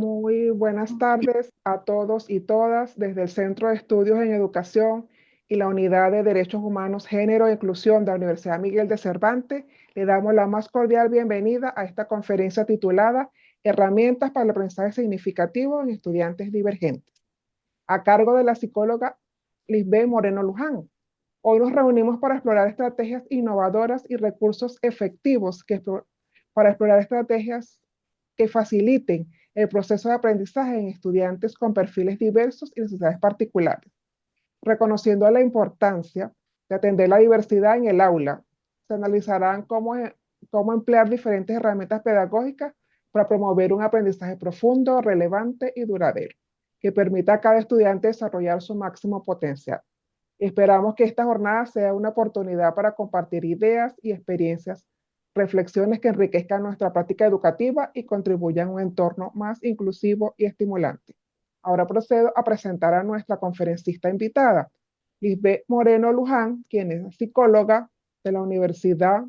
Muy buenas tardes a todos y todas desde el Centro de Estudios en Educación y la Unidad de Derechos Humanos, Género e Inclusión de la Universidad Miguel de Cervantes. Le damos la más cordial bienvenida a esta conferencia titulada Herramientas para el aprendizaje significativo en estudiantes divergentes, a cargo de la psicóloga Lisbeth Moreno Luján. Hoy nos reunimos para explorar estrategias innovadoras y recursos efectivos para explorar estrategias que faciliten el proceso de aprendizaje en estudiantes con perfiles diversos y necesidades particulares, reconociendo la importancia de atender la diversidad en el aula. Se analizarán cómo emplear diferentes herramientas pedagógicas para promover un aprendizaje profundo, relevante y duradero, que permita a cada estudiante desarrollar su máximo potencial. Esperamos que esta jornada sea una oportunidad para compartir ideas y experiencias, reflexiones que enriquezcan nuestra práctica educativa y contribuyan a un entorno más inclusivo y estimulante. Ahora procedo a presentar a nuestra conferencista invitada, Lisbeth Moreno Luján, quien es psicóloga de la Universidad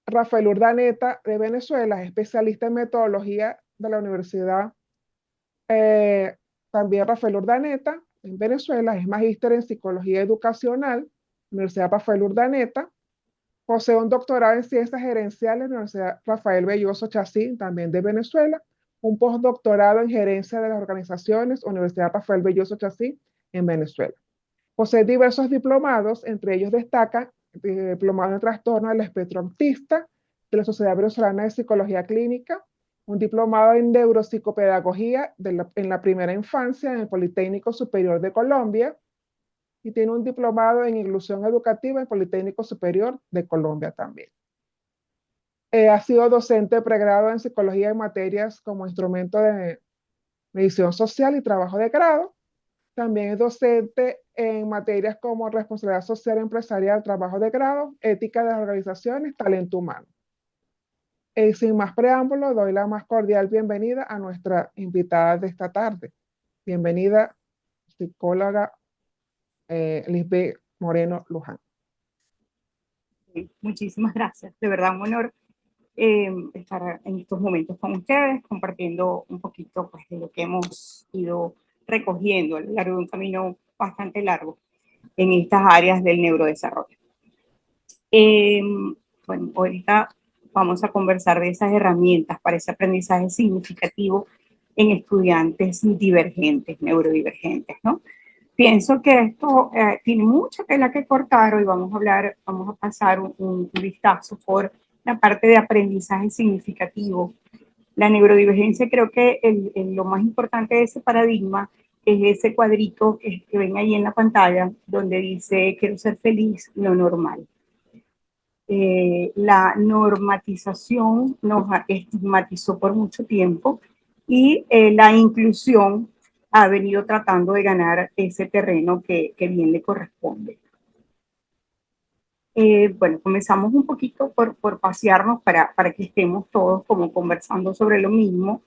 Rafael Urdaneta de Venezuela, es especialista en metodología de la Universidad también Rafael Urdaneta en Venezuela, es magíster en psicología educacional, Universidad Rafael Urdaneta. Posee un doctorado en ciencias gerenciales en la Universidad Rafael Belloso Chacín, también de Venezuela. Un postdoctorado en gerencia de las organizaciones, Universidad Rafael Belloso Chacín, en Venezuela. Posee diversos diplomados, entre ellos destacan diplomado en trastorno del espectro autista de la Sociedad Venezolana de Psicología Clínica, un diplomado en neuropsicopedagogía en la primera infancia en el Politécnico Superior de Colombia, y tiene un diplomado en inclusión educativa en el Politécnico Superior de Colombia también. Ha sido docente de pregrado en psicología en materias como instrumento de medición social y trabajo de grado. También es docente en materias como responsabilidad social empresarial, trabajo de grado, ética de las organizaciones, talento humano. Sin más preámbulo, doy la más cordial bienvenida a nuestra invitada de esta tarde. Bienvenida, psicóloga Lisbeth Moreno Luján. Muchísimas gracias, de verdad un honor estar en estos momentos con ustedes, compartiendo un poquito pues, de lo que hemos ido recogiendo a lo largo de un camino bastante largo en estas áreas del neurodesarrollo. Bueno, ahorita vamos a conversar de esas herramientas para ese aprendizaje significativo en estudiantes divergentes, neurodivergentes, ¿no? Pienso que esto tiene mucha tela que cortar. Hoy vamos a pasar un vistazo por la parte de aprendizaje significativo. La neurodivergencia, creo que lo más importante de ese paradigma es ese cuadrito que ven ahí en la pantalla, donde dice quiero ser feliz, lo normal. La normatización nos estigmatizó por mucho tiempo y la inclusión ha venido tratando de ganar ese terreno que bien le corresponde. Bueno, comenzamos un poquito por pasearnos para que estemos todos como conversando sobre lo mismo,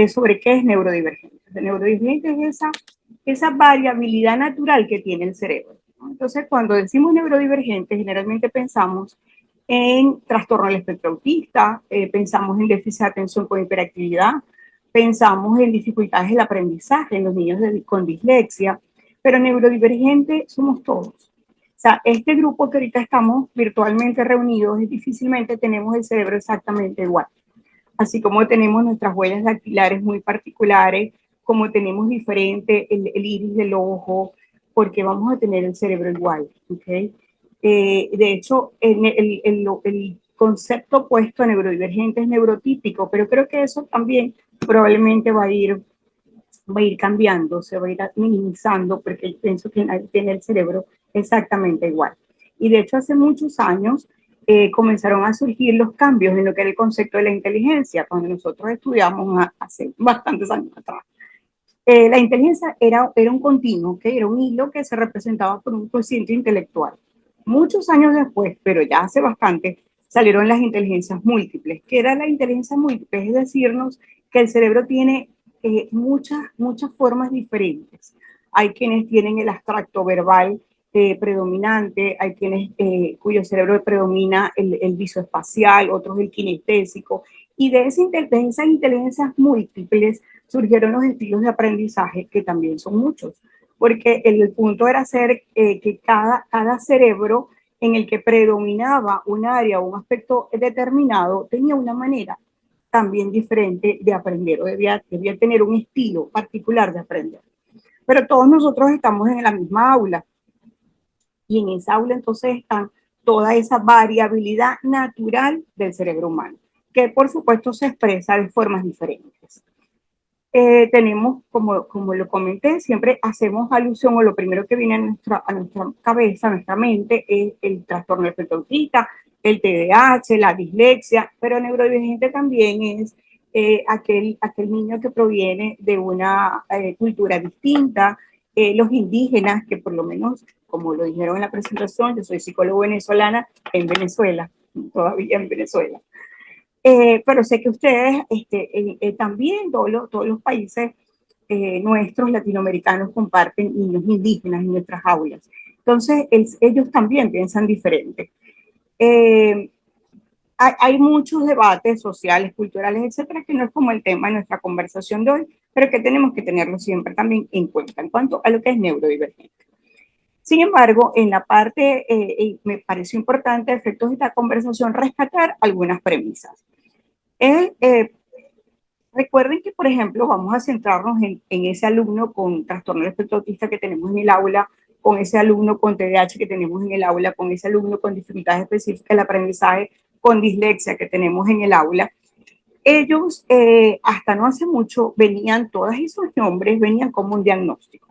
sobre qué es neurodivergencia. La neurodivergencia es esa variabilidad natural que tiene el cerebro. Entonces, cuando decimos neurodivergente, generalmente pensamos en trastorno del espectro autista, pensamos en déficit de atención con hiperactividad, pensamos en dificultades del aprendizaje en los niños con dislexia, pero neurodivergente somos todos. O sea, este grupo que ahorita estamos virtualmente reunidos, difícilmente tenemos el cerebro exactamente igual. Así como tenemos nuestras huellas dactilares muy particulares, como tenemos diferente el iris del ojo, porque vamos a tener el cerebro igual, ¿ok? De hecho, el concepto puesto neurodivergente es neurotípico, pero creo que eso también probablemente va a ir cambiando, se va a ir minimizando, porque pienso que nadie tiene el cerebro exactamente igual. Y de hecho, hace muchos años comenzaron a surgir los cambios en lo que era el concepto de la inteligencia, cuando nosotros estudiamos hace bastantes años atrás. La inteligencia era un continuo, ¿okay? Era un hilo que se representaba por un cociente intelectual. Muchos años después, pero ya hace bastante, salieron las inteligencias múltiples. ¿Qué era la inteligencia múltiple? Es decirnos que el cerebro tiene muchas formas diferentes. Hay quienes tienen el abstracto verbal predominante, hay quienes cuyo cerebro predomina el visoespacial, otros el kinestésico, Y de esas inteligencias múltiples surgieron los estilos de aprendizaje, que también son muchos, porque el punto era hacer que cada cerebro en el que predominaba un área o un aspecto determinado tenía una manera también diferente de aprender, o debía tener un estilo particular de aprender. Pero todos nosotros estamos en la misma aula, y en esa aula entonces están toda esa variabilidad natural del cerebro humano, que por supuesto se expresa de formas diferentes. Tenemos, como lo comenté, siempre hacemos alusión, o lo primero que viene a nuestra cabeza, a nuestra mente, es el trastorno del espectro autista, el TDAH, la dislexia, pero neurodivergente también es aquel niño que proviene de una cultura distinta, los indígenas, que por lo menos, como lo dijeron en la presentación, yo soy psicólogo venezolana en Venezuela, todavía en Venezuela. Pero sé que ustedes también, todos los países nuestros latinoamericanos comparten niños indígenas en nuestras aulas. Entonces, ellos también piensan diferente. Hay muchos debates sociales, culturales, etcétera, que no es como el tema de nuestra conversación de hoy, pero que tenemos que tenerlo siempre también en cuenta en cuanto a lo que es neurodivergente. Sin embargo, en la parte, me pareció importante, efectos de esta conversación, rescatar algunas premisas. Recuerden que, por ejemplo, vamos a centrarnos en ese alumno con trastorno del espectro autista que tenemos en el aula, con ese alumno con TDAH que tenemos en el aula, con ese alumno con dificultades específicas del aprendizaje, con dislexia que tenemos en el aula. Ellos, hasta no hace mucho, todos esos nombres venían como un diagnóstico.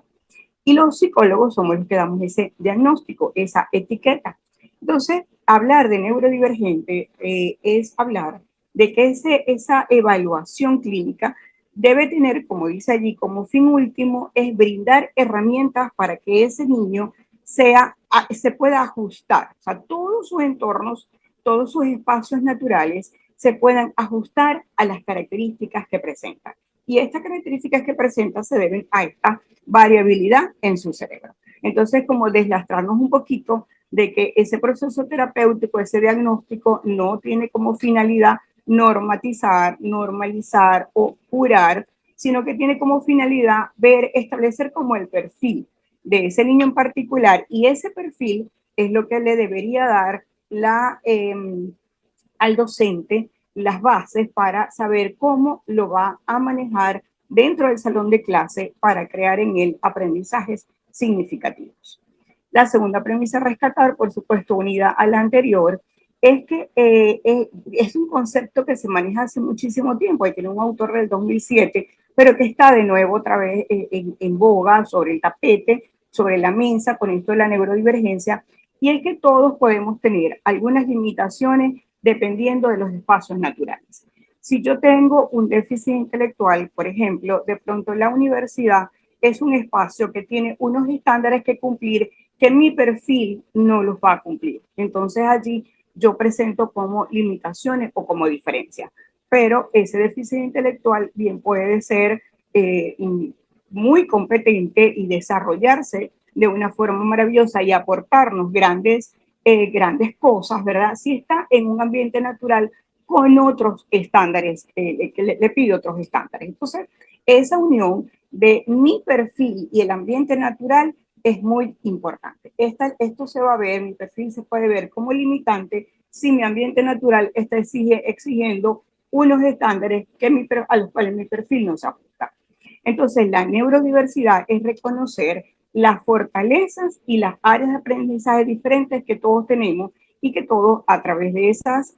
Y los psicólogos somos los que damos ese diagnóstico, esa etiqueta. Entonces, hablar de neurodivergente es hablar de que esa evaluación clínica debe tener, como dice allí, como fin último, es brindar herramientas para que ese niño se pueda ajustar. O sea, todos sus entornos, todos sus espacios naturales se puedan ajustar a las características que presenta. Y estas características que presenta se deben a esta variabilidad en su cerebro. Entonces, como deslastrarnos un poquito de que ese proceso terapéutico, ese diagnóstico, no tiene como finalidad normatizar, normalizar o curar, sino que tiene como finalidad establecer como el perfil de ese niño en particular, y ese perfil es lo que le debería dar al docente las bases para saber cómo lo va a manejar dentro del salón de clase para crear en él aprendizajes significativos. La segunda premisa a rescatar, por supuesto, unida a la anterior, es que es un concepto que se maneja hace muchísimo tiempo. Hay que un autor del 2007, pero que está de nuevo otra vez en boga, sobre el tapete, sobre la mesa, con esto de la neurodivergencia, y es que todos podemos tener algunas limitaciones dependiendo de los espacios naturales. Si yo tengo un déficit intelectual, por ejemplo, de pronto la universidad es un espacio que tiene unos estándares que cumplir que mi perfil no los va a cumplir. Entonces allí yo presento como limitaciones o como diferencias. Pero ese déficit intelectual bien puede ser muy competente y desarrollarse de una forma maravillosa y aportarnos grandes cosas, ¿verdad? Si está en un ambiente natural con otros estándares, que le pide otros estándares. Entonces, esa unión de mi perfil y el ambiente natural es muy importante. Esto se va a ver, mi perfil se puede ver como limitante si mi ambiente natural está exigiendo unos estándares a los cuales mi perfil no se ajusta. Entonces, la neurodiversidad es reconocer las fortalezas y las áreas de aprendizaje diferentes que todos tenemos y que todos a través de esas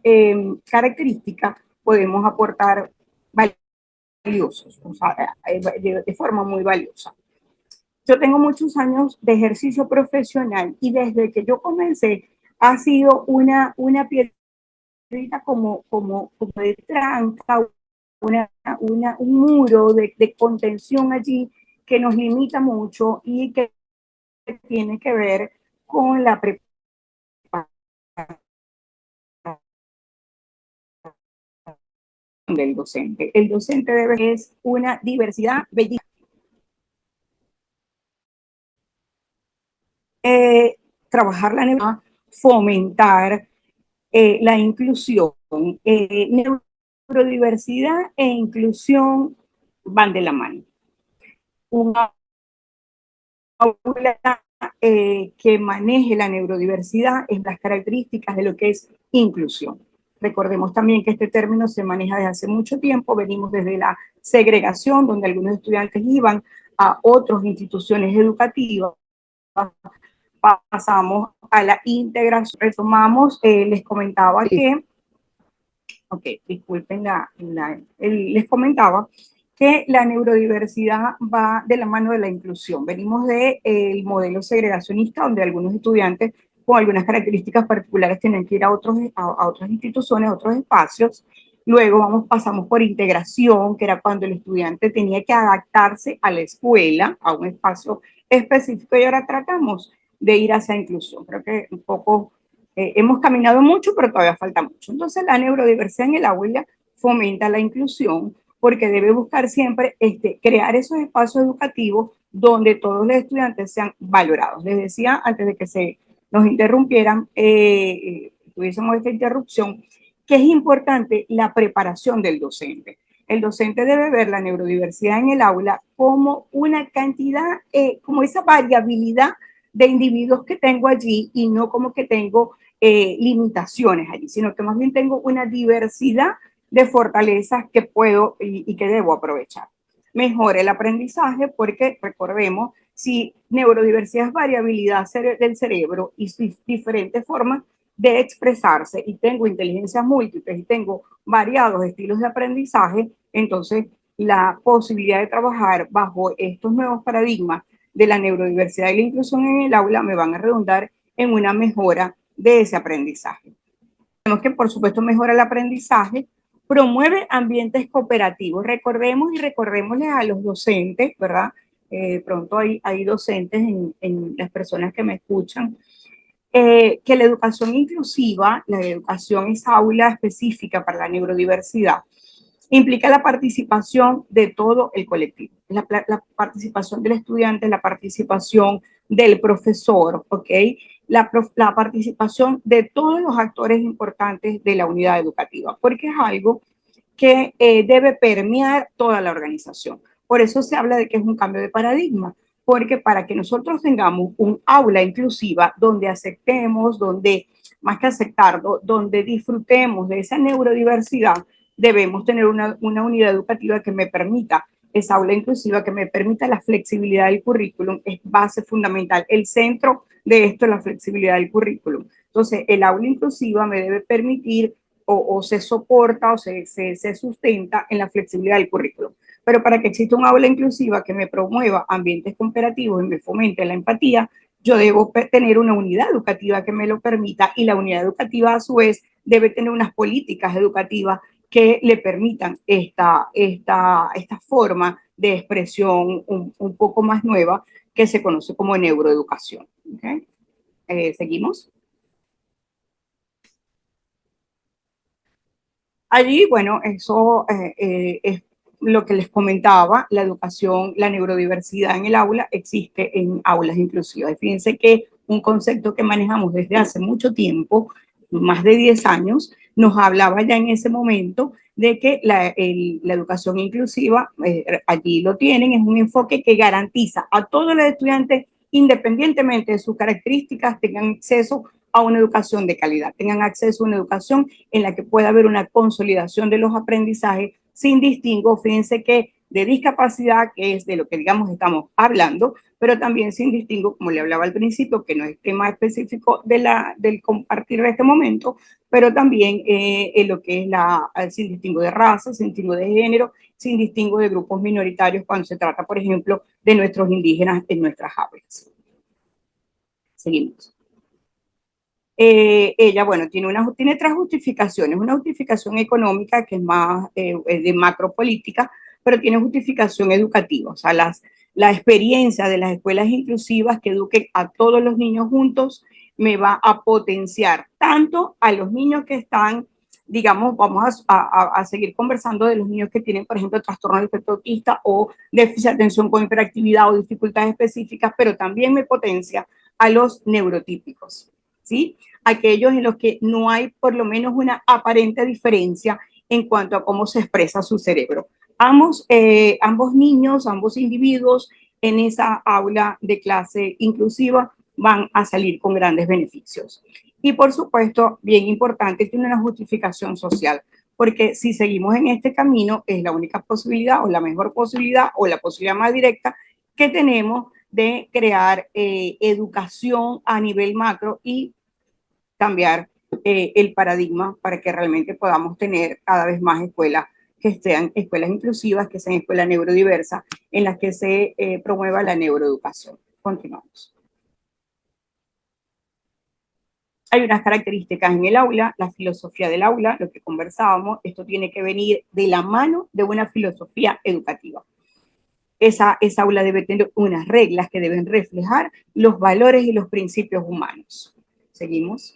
características podemos aportar valiosos, o sea, de forma muy valiosa. Yo tengo muchos años de ejercicio profesional y desde que yo comencé ha sido una piedrita como de tranca, un muro de contención allí que nos limita mucho y que tiene que ver con la preparación del docente. El docente debe es una diversidad bellísima. Trabajar la neurodiversidad, fomentar la inclusión. neurodiversidad e inclusión van de la mano. Una aula que maneje la neurodiversidad es las características de lo que es inclusión. Recordemos también que este término se maneja desde hace mucho tiempo, venimos desde la segregación, donde algunos estudiantes iban a otras instituciones educativas, pasamos a la integración, retomamos, les comentaba Sí. que, ok, disculpen, les comentaba que la neurodiversidad va de la mano de la inclusión. Venimos del modelo segregacionista, donde algunos estudiantes con algunas características particulares tienen que ir a otras instituciones, a otros espacios. Luego pasamos por integración, que era cuando el estudiante tenía que adaptarse a la escuela, a un espacio específico, y ahora tratamos de ir hacia inclusión. Creo que un poco hemos caminado mucho, pero todavía falta mucho. Entonces, la neurodiversidad en el aula fomenta la inclusión, porque debe buscar siempre crear esos espacios educativos donde todos los estudiantes sean valorados. Les decía antes de que se nos interrumpieran, tuviésemos esta interrupción, que es importante la preparación del docente. El docente debe ver la neurodiversidad en el aula como una cantidad, como esa variabilidad de individuos que tengo allí, y no como que tengo limitaciones allí, sino que más bien tengo una diversidad de fortalezas que puedo y que debo aprovechar. Mejora el aprendizaje porque, recordemos, si neurodiversidad es variabilidad del cerebro y diferentes formas de expresarse, y tengo inteligencias múltiples y tengo variados estilos de aprendizaje, entonces la posibilidad de trabajar bajo estos nuevos paradigmas de la neurodiversidad y la inclusión en el aula me van a redundar en una mejora de ese aprendizaje. Tenemos que, por supuesto, mejora el aprendizaje, promueve ambientes cooperativos. Recordemos y recordémosles a los docentes, ¿verdad? Pronto hay docentes en las personas que me escuchan, que la educación inclusiva, la educación es aula específica para la neurodiversidad, implica la participación de todo el colectivo, la participación del estudiante, la participación del profesor, ¿ok? La participación de todos los actores importantes de la unidad educativa, porque es algo que debe permear toda la organización. Por eso se habla de que es un cambio de paradigma, porque para que nosotros tengamos un aula inclusiva donde aceptemos, donde, más que aceptarlo, donde disfrutemos de esa neurodiversidad, debemos tener una unidad educativa que me permita esa aula inclusiva, que me permita la flexibilidad del currículum, es base fundamental. El centro de esto es la flexibilidad del currículum. Entonces, el aula inclusiva me debe permitir o se soporta o se sustenta en la flexibilidad del currículum. Pero para que exista un aula inclusiva que me promueva ambientes cooperativos y me fomente la empatía, yo debo tener una unidad educativa que me lo permita, y la unidad educativa a su vez debe tener unas políticas educativas que le permitan esta forma de expresión un poco más nueva que se conoce como neuroeducación. ¿Okay? ¿Seguimos? Allí, bueno, eso es lo que les comentaba, la educación, la neurodiversidad en el aula existe en aulas inclusivas. Fíjense que un concepto que manejamos desde hace mucho tiempo, más de 10 años, nos hablaba ya en ese momento de que la educación inclusiva, allí lo tienen, es un enfoque que garantiza a todos los estudiantes, independientemente de sus características, tengan acceso a una educación de calidad, tengan acceso a una educación en la que pueda haber una consolidación de los aprendizajes sin distingo, fíjense que de discapacidad, que es de lo que digamos estamos hablando, pero también sin distingo, como le hablaba al principio, que no es tema específico del compartir de este momento, pero también en lo que es sin distingo de raza, sin distingo de género, sin distingo de grupos minoritarios cuando se trata, por ejemplo, de nuestros indígenas en nuestras aulas. Seguimos. Ella, bueno, tiene 3 justificaciones. Una justificación económica, que es más de macropolítica, pero tiene justificación educativa. O sea, la experiencia de las escuelas inclusivas que eduquen a todos los niños juntos me va a potenciar tanto a los niños que están, digamos, vamos a seguir conversando de los niños que tienen, por ejemplo, trastorno del espectro autista o déficit de atención con hiperactividad o dificultades específicas, pero también me potencia a los neurotípicos, ¿sí? Aquellos en los que no hay por lo menos una aparente diferencia en cuanto a cómo se expresa su cerebro. Ambos niños, ambos individuos en esa aula de clase inclusiva van a salir con grandes beneficios. Y por supuesto, bien importante, tiene una justificación social, porque si seguimos en este camino es la única posibilidad o la mejor posibilidad o la posibilidad más directa que tenemos de crear educación a nivel macro y cambiar el paradigma para que realmente podamos tener cada vez más escuelas que sean escuelas inclusivas, que sean escuelas neurodiversas, en las que se promueva la neuroeducación. Continuamos. Hay unas características en el aula, la filosofía del aula, lo que conversábamos, esto tiene que venir de la mano de una filosofía educativa. Esa aula debe tener unas reglas que deben reflejar los valores y los principios humanos. Seguimos.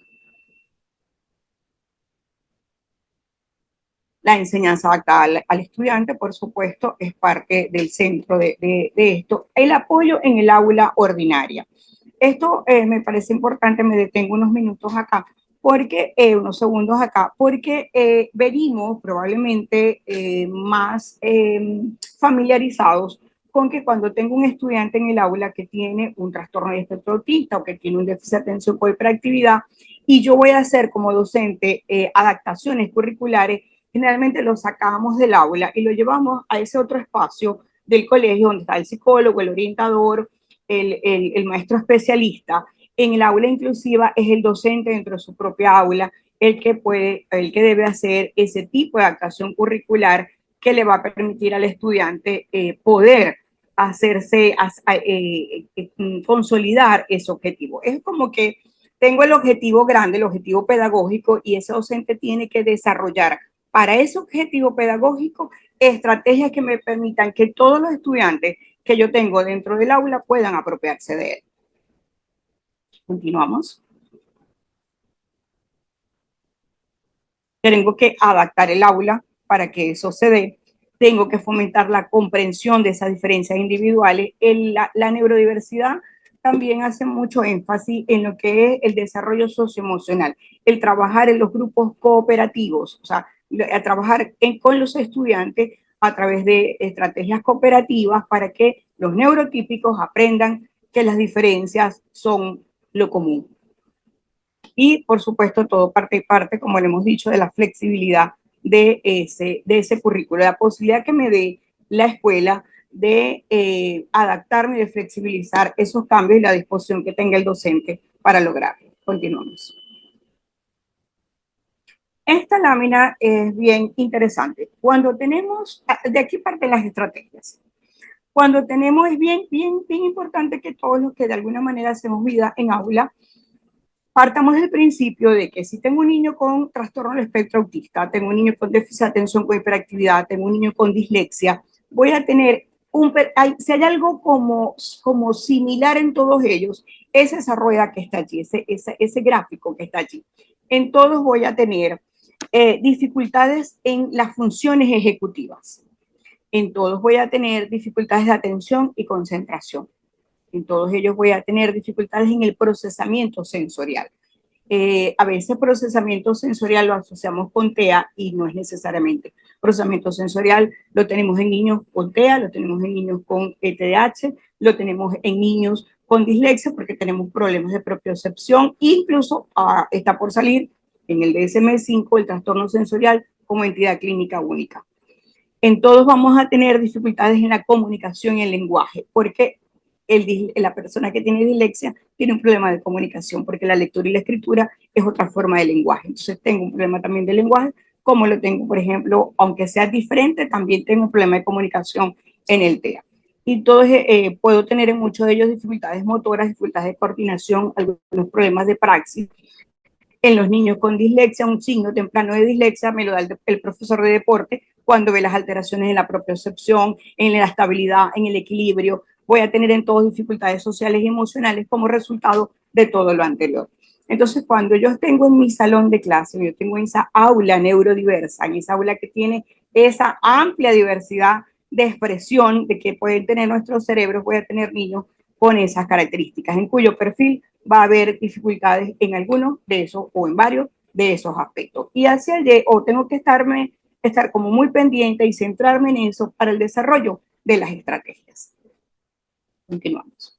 La enseñanza adaptada al estudiante, por supuesto, es parte del centro de esto. El apoyo en el aula ordinaria. Esto me parece importante, me detengo unos minutos acá, porque unos segundos acá, porque venimos probablemente más familiarizados con que cuando tengo un estudiante en el aula que tiene un trastorno de espectro autista o que tiene un déficit de atención por hiperactividad y yo voy a hacer como docente adaptaciones curriculares, generalmente lo sacamos del aula y lo llevamos a ese otro espacio del colegio donde está el psicólogo, el orientador, el maestro especialista. En el aula inclusiva es el docente dentro de su propia aula el que debe hacer ese tipo de adaptación curricular que le va a permitir al estudiante poder consolidar ese objetivo. Es como que tengo el objetivo grande, el objetivo pedagógico, y ese docente tiene que desarrollar para ese objetivo pedagógico estrategias que me permitan que todos los estudiantes que yo tengo dentro del aula puedan apropiarse de él. Continuamos. Tengo que adaptar el aula para que eso se dé. Tengo que fomentar la comprensión de esas diferencias individuales. La neurodiversidad también hace mucho énfasis en lo que es el desarrollo socioemocional, el trabajar en los grupos cooperativos, o sea, a trabajar con los estudiantes a través de estrategias cooperativas para que los neurotípicos aprendan que las diferencias son lo común. Y, por supuesto, todo parte y parte, como le hemos dicho, de la flexibilidad de ese currículo, la posibilidad que me dé la escuela de adaptarme, de flexibilizar esos cambios y la disposición que tenga el docente para lograrlo. Continuamos. Esta lámina es bien interesante. Cuando tenemos, de aquí parten las estrategias. Cuando tenemos, es bien importante que todos los que de alguna manera hacemos vida en aula, partamos del principio de que si tengo un niño con trastorno del espectro autista, tengo un niño con déficit de atención con hiperactividad, tengo un niño con dislexia, voy a tener si hay algo como similar en todos ellos, es esa rueda que está allí, ese gráfico que está allí. En todos voy a tener dificultades en las funciones ejecutivas. En todos voy a tener dificultades de atención y concentración. En todos ellos voy a tener dificultades en el procesamiento sensorial. A veces procesamiento sensorial lo asociamos con TEA y no es necesariamente. Procesamiento sensorial lo tenemos en niños con TEA, lo tenemos en niños con TDAH, lo tenemos en niños con dislexia porque tenemos problemas de propiocepción, incluso está por salir en el DSM-5 el trastorno sensorial como entidad clínica única. En todos vamos a tener dificultades en la comunicación y el lenguaje, porque la persona que tiene dislexia tiene un problema de comunicación, porque la lectura y la escritura es otra forma de lenguaje. Entonces tengo un problema también de lenguaje, como lo tengo, por ejemplo, aunque sea diferente, también tengo un problema de comunicación en el TEA. Y todos puedo tener en muchos de ellos dificultades motoras, dificultades de coordinación, algunos problemas de praxis. En los niños con dislexia, un signo temprano de dislexia me lo da el profesor de deporte cuando ve las alteraciones en la propiocepción, en la estabilidad, en el equilibrio. Voy a tener en todos dificultades sociales y emocionales como resultado de todo lo anterior. Entonces, cuando yo tengo en mi salón de clase, yo tengo en esa aula neurodiversa, en esa aula que tiene esa amplia diversidad de expresión de que pueden tener nuestros cerebros, voy a tener niños con esas características, en cuyo perfil va a haber dificultades en algunos de esos o en varios de esos aspectos. Y hacia allí, o tengo que estarme estar como muy pendiente y centrarme en eso para el desarrollo de las estrategias. Continuamos.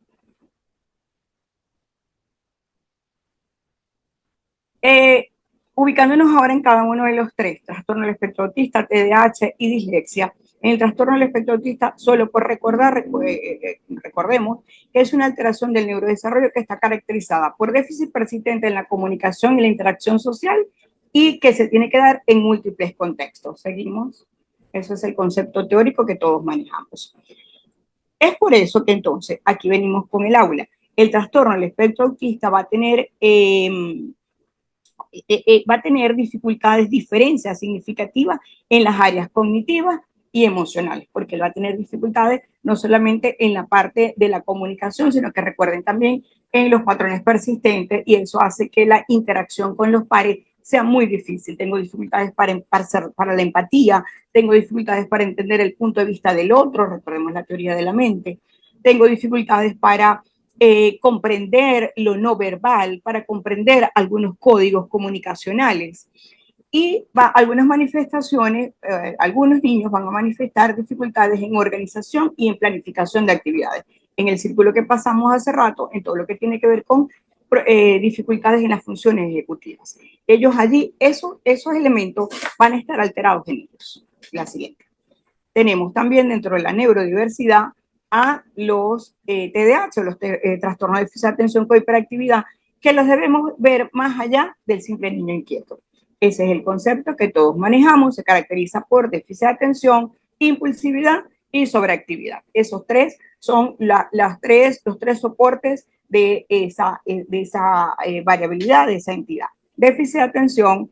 Ubicándonos ahora en cada uno de los tres, trastorno del espectro autista, TDAH y dislexia. En el trastorno del espectro autista, solo por recordar, recordemos que es una alteración del neurodesarrollo que está caracterizada por déficit persistente en la comunicación y la interacción social y que se tiene que dar en múltiples contextos. Seguimos. Eso es el concepto teórico que todos manejamos. Es por eso que entonces aquí venimos con el aula. El trastorno del espectro autista va a tener dificultades, diferencias significativas en las áreas cognitivas y emocionales, porque él va a tener dificultades no solamente en la parte de la comunicación, sino que recuerden también en los patrones persistentes, y eso hace que la interacción con los pares sea muy difícil. Tengo dificultades para la empatía, tengo dificultades para entender el punto de vista del otro, recordemos la teoría de la mente, tengo dificultades para comprender lo no verbal, para comprender algunos códigos comunicacionales. Y algunas manifestaciones, algunos niños van a manifestar dificultades en organización y en planificación de actividades. En el círculo que pasamos hace rato, en todo lo que tiene que ver con dificultades en las funciones ejecutivas. Ellos allí, esos elementos van a estar alterados en ellos. La siguiente. Tenemos también dentro de la neurodiversidad a los TDAH, los trastornos de déficit de atención con hiperactividad, que los debemos ver más allá del simple niño inquieto. Ese es el concepto que todos manejamos, se caracteriza por déficit de atención, impulsividad y sobreactividad. Esos tres son los tres soportes de esa variabilidad, de esa entidad. Déficit de atención,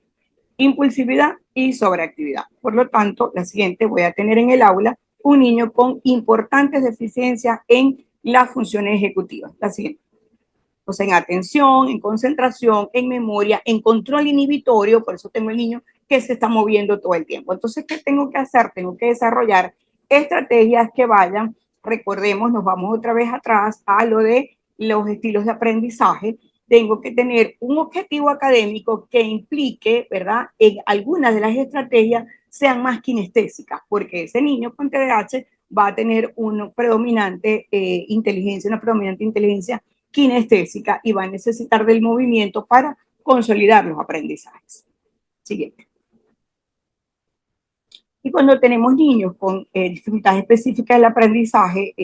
impulsividad y sobreactividad. Por lo tanto, la siguiente voy a tener en el aula un niño con importantes deficiencias en las funciones ejecutivas. La siguiente. O sea, en atención, en concentración, en memoria, en control inhibitorio, por eso tengo el niño que se está moviendo todo el tiempo. Entonces, ¿qué tengo que hacer? Tengo que desarrollar estrategias que vayan, recordemos, nos vamos otra vez atrás a lo de los estilos de aprendizaje. Tengo que tener un objetivo académico que implique, ¿verdad?, en algunas de las estrategias sean más kinestésicas, porque ese niño con TDAH va a tener una predominante inteligencia kinestésica y va a necesitar del movimiento para consolidar los aprendizajes. Siguiente. Y cuando tenemos niños con dificultades específicas del aprendizaje,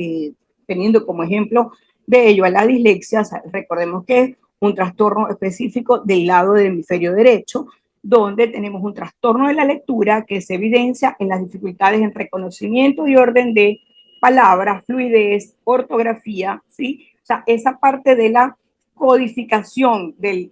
teniendo como ejemplo de ello a la dislexia, o sea, recordemos que es un trastorno específico del lado del hemisferio derecho, donde tenemos un trastorno de la lectura que se evidencia en las dificultades en reconocimiento y orden de palabras, fluidez, ortografía, ¿sí? O sea, esa parte de la codificación del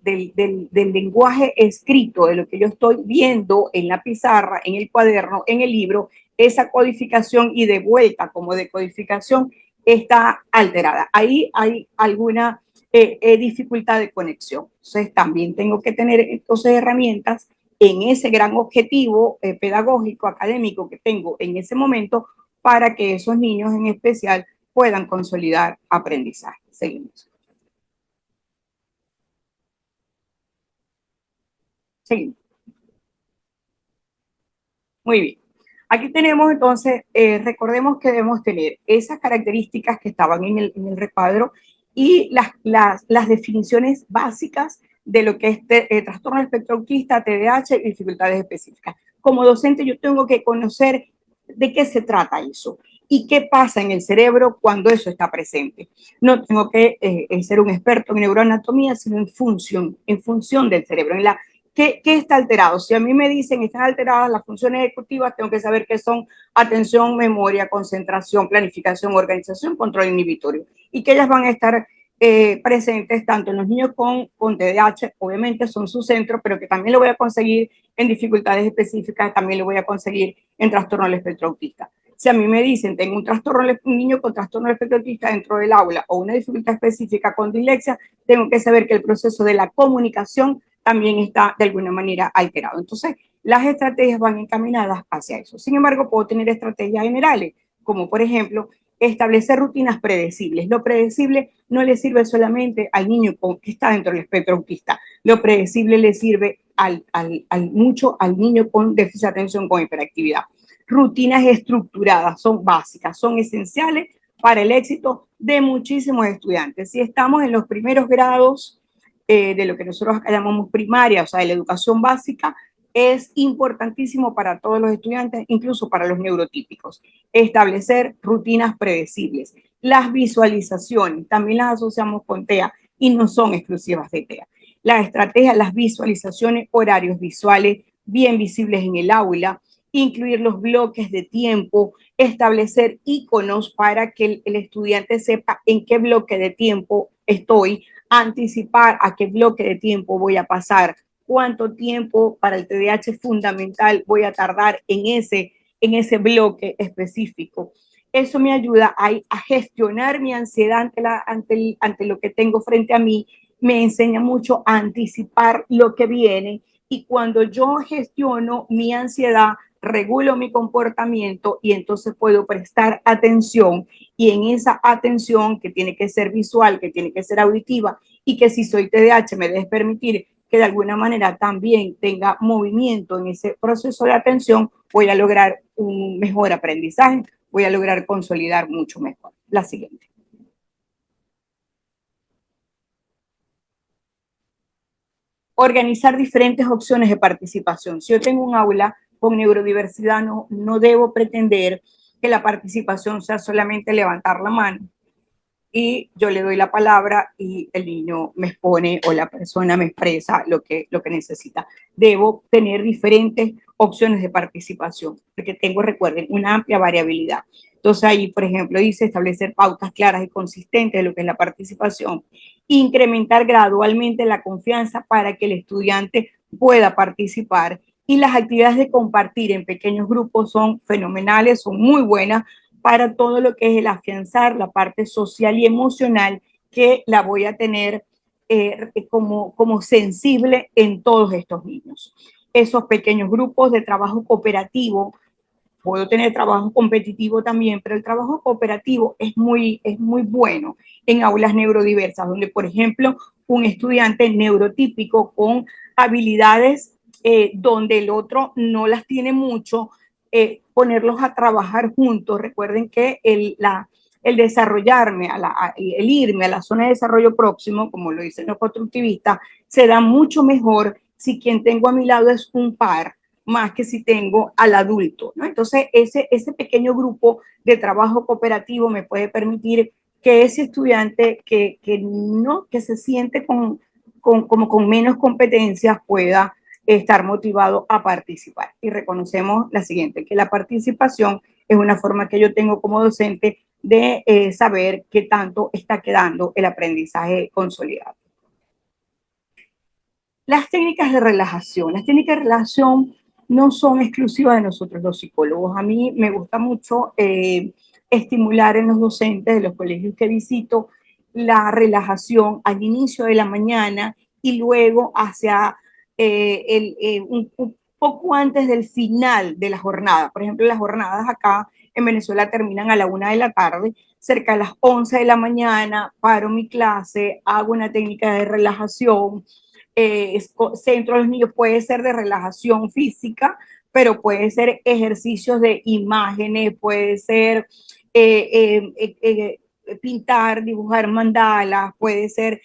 lenguaje escrito, de lo que yo estoy viendo en la pizarra, en el cuaderno, en el libro, esa codificación y de vuelta como decodificación está alterada. Ahí hay alguna dificultad de conexión. Entonces, también tengo que tener entonces herramientas en ese gran objetivo pedagógico, académico que tengo en ese momento para que esos niños en especial puedan consolidar aprendizaje. Seguimos. Seguimos. Muy bien. Aquí tenemos entonces, recordemos que debemos tener esas características que estaban en el recuadro y las definiciones básicas de lo que es trastorno del espectro autista, TDAH y dificultades específicas. Como docente yo tengo que conocer de qué se trata eso y qué pasa en el cerebro cuando eso está presente. No tengo que ser un experto en neuroanatomía, sino en función del cerebro, en la ¿Qué está alterado? Si a mí me dicen están alteradas las funciones ejecutivas, tengo que saber qué son atención, memoria, concentración, planificación, organización, control inhibitorio. Y que ellas van a estar presentes tanto en los niños con TDAH, obviamente son su centro, pero que también lo voy a conseguir en dificultades específicas, también lo voy a conseguir en trastorno del espectro autista. Si a mí me dicen, tengo un niño con trastorno del espectro autista dentro del aula o una dificultad específica con dislexia, tengo que saber que el proceso de la comunicación también está de alguna manera alterado. Entonces, las estrategias van encaminadas hacia eso. Sin embargo, puedo tener estrategias generales, como por ejemplo, establecer rutinas predecibles. Lo predecible no le sirve solamente al niño que está dentro del espectro autista. Lo predecible le sirve mucho al niño con déficit de atención con hiperactividad. Rutinas estructuradas son básicas, son esenciales para el éxito de muchísimos estudiantes. Si estamos en los primeros grados de lo que nosotros llamamos primaria, o sea, de la educación básica, es importantísimo para todos los estudiantes, incluso para los neurotípicos, establecer rutinas predecibles. Las visualizaciones, también las asociamos con TEA y no son exclusivas de TEA. La estrategia, las visualizaciones, horarios visuales bien visibles en el aula, incluir los bloques de tiempo, establecer iconos para que el estudiante sepa en qué bloque de tiempo estoy, anticipar a qué bloque de tiempo voy a pasar, cuánto tiempo para el TDAH fundamental voy a tardar en ese bloque específico. Eso me ayuda a gestionar mi ansiedad ante lo que tengo frente a mí, me enseña mucho a anticipar lo que viene y cuando yo gestiono mi ansiedad, regulo mi comportamiento y entonces puedo prestar atención y en esa atención que tiene que ser visual, que tiene que ser auditiva y que si soy TDAH me debe permitir que de alguna manera también tenga movimiento en ese proceso de atención, voy a lograr un mejor aprendizaje, voy a lograr consolidar mucho mejor. La siguiente. Organizar diferentes opciones de participación. Si yo tengo un aula con neurodiversidad, no debo pretender que la participación sea solamente levantar la mano y yo le doy la palabra y el niño me expone o la persona me expresa lo que necesita. Debo tener diferentes opciones de participación, porque tengo, recuerden, una amplia variabilidad. Entonces ahí, por ejemplo, dice establecer pautas claras y consistentes de lo que es la participación, incrementar gradualmente la confianza para que el estudiante pueda participar y las actividades de compartir en pequeños grupos son fenomenales, son muy buenas para todo lo que es el afianzar la parte social y emocional que la voy a tener como sensible en todos estos niños. Esos pequeños grupos de trabajo cooperativo, puedo tener trabajo competitivo también, pero el trabajo cooperativo es muy bueno en aulas neurodiversas, donde, por ejemplo, un estudiante neurotípico con habilidades donde el otro no las tiene mucho, ponerlos a trabajar juntos. Recuerden que el desarrollarme, el irme a la zona de desarrollo próximo, como lo dicen los constructivistas, se da mucho mejor si quien tengo a mi lado es un par, más que si tengo al adulto, ¿no? Entonces, ese pequeño grupo de trabajo cooperativo me puede permitir que ese estudiante que se siente como con menos competencias pueda estar motivado a participar. Y reconocemos la siguiente, que la participación es una forma que yo tengo como docente de saber qué tanto está quedando el aprendizaje consolidado. Las técnicas de relajación. Las técnicas de relajación no son exclusivas de nosotros los psicólogos. A mí me gusta mucho estimular en los docentes de los colegios que visito la relajación al inicio de la mañana y luego hacia un poco antes del final de la jornada. Por ejemplo, las jornadas acá en Venezuela terminan a la 1 de la tarde, cerca de las 11 de la mañana, paro mi clase, hago una técnica de relajación, centro a los niños, puede ser de relajación física, pero puede ser ejercicios de imágenes, puede ser pintar, dibujar mandalas, puede ser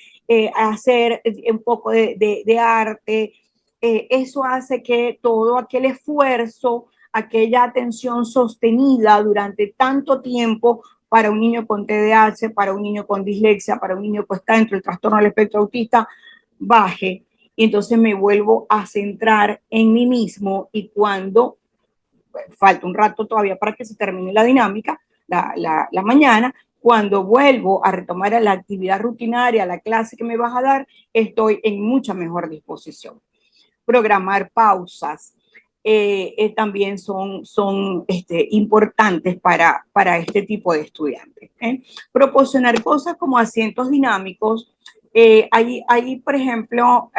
hacer un poco de arte. Eso hace que todo aquel esfuerzo, aquella atención sostenida durante tanto tiempo para un niño con TDAH, para un niño con dislexia, para un niño que está dentro del trastorno del espectro autista, baje. Y entonces me vuelvo a centrar en mí mismo y cuando falta un rato todavía para que se termine la dinámica, la mañana, cuando vuelvo a retomar la actividad rutinaria, la clase que me vas a dar, estoy en mucha mejor disposición. Programar pausas también son importantes para este tipo de estudiantes. Proporcionar cosas como asientos dinámicos. Ahí, por ejemplo,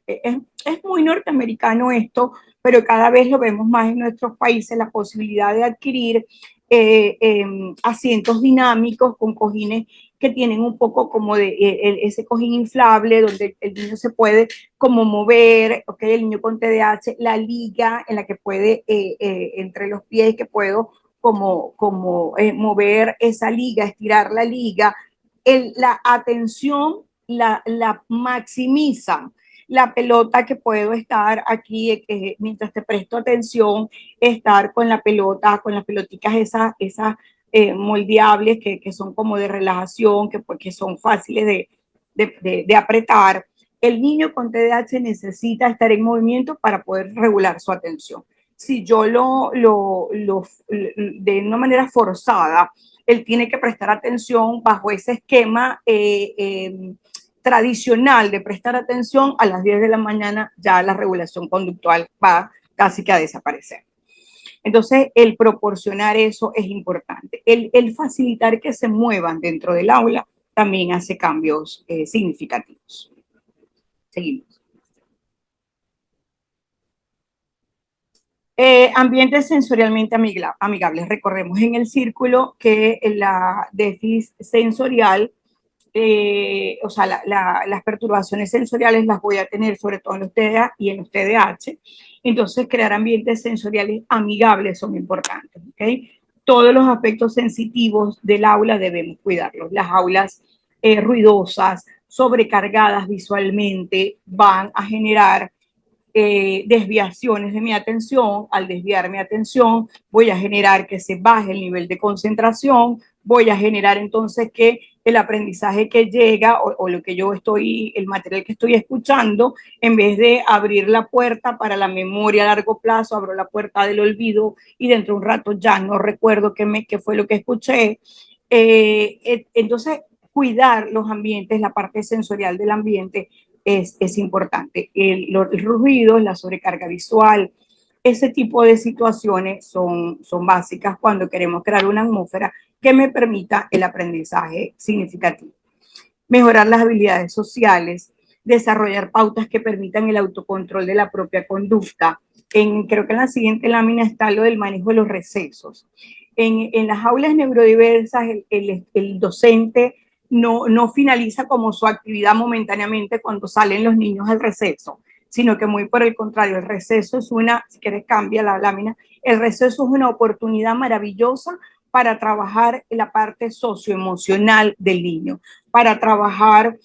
es muy norteamericano esto, pero cada vez lo vemos más en nuestros países, la posibilidad de adquirir asientos dinámicos con cojines que tienen un poco como de ese cojín inflable donde el niño se puede como mover, ¿ok? El niño con TDAH, la liga en la que puede, entre los pies, que puedo como mover esa liga, estirar la liga, la atención la maximiza. La pelota que puedo estar aquí, mientras te presto atención, estar con la pelota, con las pelotitas esas moldeables que son como de relajación, que son fáciles de apretar. El niño con TDAH necesita estar en movimiento para poder regular su atención. Si yo de una manera forzada, él tiene que prestar atención bajo ese esquema tradicional de prestar atención a las 10 de la mañana, ya la regulación conductual va casi que a desaparecer. Entonces, el proporcionar eso es importante. El facilitar que se muevan dentro del aula también hace cambios significativos. Seguimos. Ambientes sensorialmente amigables. Recordemos en el círculo que la déficit sensorial, o sea, las perturbaciones sensoriales las voy a tener sobre todo en los TDA y en los TDAH. Entonces, crear ambientes sensoriales amigables son importantes, ¿ok? Todos los aspectos sensitivos del aula debemos cuidarlos. Las aulas ruidosas, sobrecargadas visualmente, van a generar desviaciones de mi atención. Al desviar mi atención, voy a generar que se baje el nivel de concentración, voy a generar entonces que el aprendizaje que llega o lo que yo estoy, el material que estoy escuchando, en vez de abrir la puerta para la memoria a largo plazo, abro la puerta del olvido y dentro de un rato ya no recuerdo qué fue lo que escuché. Entonces, cuidar los ambientes, la parte sensorial del ambiente es importante. Los ruidos, la sobrecarga visual, ese tipo de situaciones son básicas cuando queremos crear una atmósfera que me permita el aprendizaje significativo. Mejorar las habilidades sociales, desarrollar pautas que permitan el autocontrol de la propia conducta. Creo que en la siguiente lámina está lo del manejo de los recesos. En las aulas neurodiversas, el docente no finaliza como su actividad momentáneamente cuando salen los niños al receso, sino que muy por el contrario, el receso es si quieres cambia la lámina, el receso es una oportunidad maravillosa para trabajar en la parte socioemocional del niño, para trabajar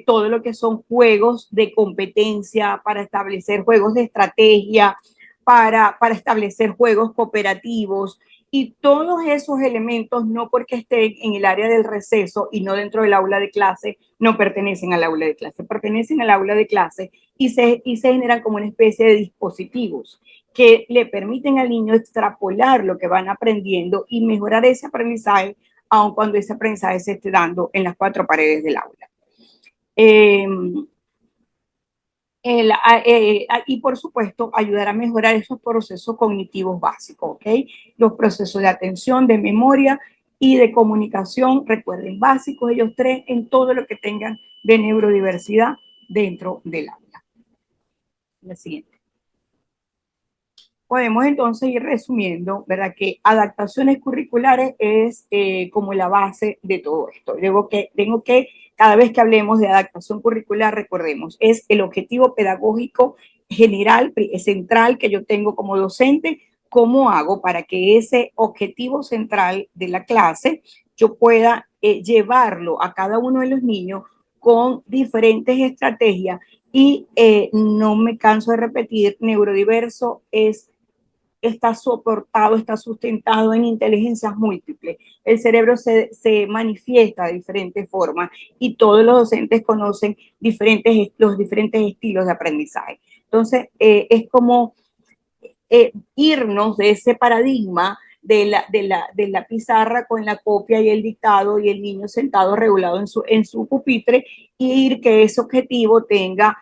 todo lo que son juegos de competencia, para establecer juegos de estrategia, para establecer juegos cooperativos, y todos esos elementos, no porque estén en el área del receso y no dentro del aula de clase, no pertenecen al aula de clase, pertenecen al aula de clase y se generan como una especie de dispositivos que le permiten al niño extrapolar lo que van aprendiendo y mejorar ese aprendizaje, aun cuando ese aprendizaje se esté dando en las cuatro paredes del aula. Y por supuesto ayudar a mejorar esos procesos cognitivos básicos, ¿ok? Los procesos de atención, de memoria y de comunicación, recuerden, básicos ellos tres en todo lo que tengan de neurodiversidad dentro del aula. La siguiente. Podemos entonces ir resumiendo, ¿verdad? Que adaptaciones curriculares es como la base de todo esto. Tengo que, cada vez que hablemos de adaptación curricular, recordemos, es el objetivo pedagógico general, central que yo tengo como docente. ¿Cómo hago para que ese objetivo central de la clase yo pueda llevarlo a cada uno de los niños con diferentes estrategias? Y no me canso de repetir, neurodiverso está soportado, está sustentado en inteligencias múltiples. El cerebro se manifiesta de diferentes formas y todos los docentes conocen los diferentes estilos de aprendizaje. Entonces, es como irnos de ese paradigma de la pizarra con la copia y el dictado y el niño sentado regulado en su pupitre, y ir que ese objetivo tenga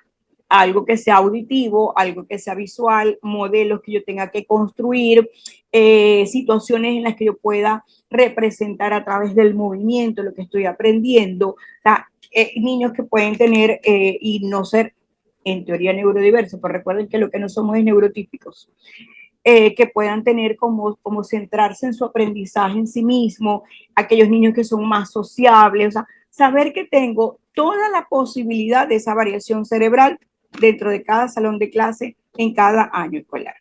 algo que sea auditivo, algo que sea visual, modelos que yo tenga que construir, situaciones en las que yo pueda representar a través del movimiento lo que estoy aprendiendo. O sea, niños que pueden tener y no ser en teoría neurodiversos, pero recuerden que lo que no somos es neurotípicos. que puedan tener como centrarse en su aprendizaje en sí mismo, aquellos niños que son más sociables, o sea, saber que tengo toda la posibilidad de esa variación cerebral dentro de cada salón de clase en cada año escolar.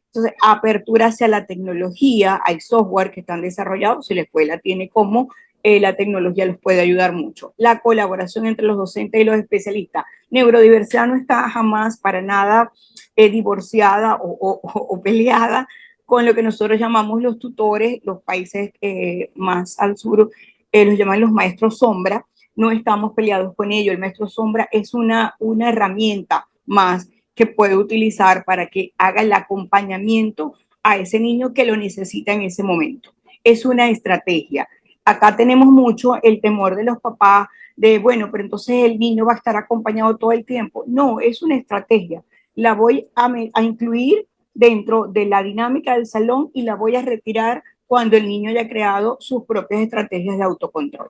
Entonces, apertura hacia la tecnología, hay software que están desarrollados, si la escuela tiene como, la tecnología los puede ayudar mucho. La colaboración entre los docentes y los especialistas. Neurodiversidad no está jamás para nada divorciada o peleada con lo que nosotros llamamos los tutores, los países más al sur los llaman los maestros sombra, no estamos peleados con ello, el maestro sombra es una herramienta más que puede utilizar para que haga el acompañamiento a ese niño que lo necesita en ese momento. Es una estrategia. Acá tenemos mucho el temor de los papás de, bueno, pero entonces el niño va a estar acompañado todo el tiempo. No, es una estrategia. La voy a incluir dentro de la dinámica del salón y la voy a retirar cuando el niño haya creado sus propias estrategias de autocontrol.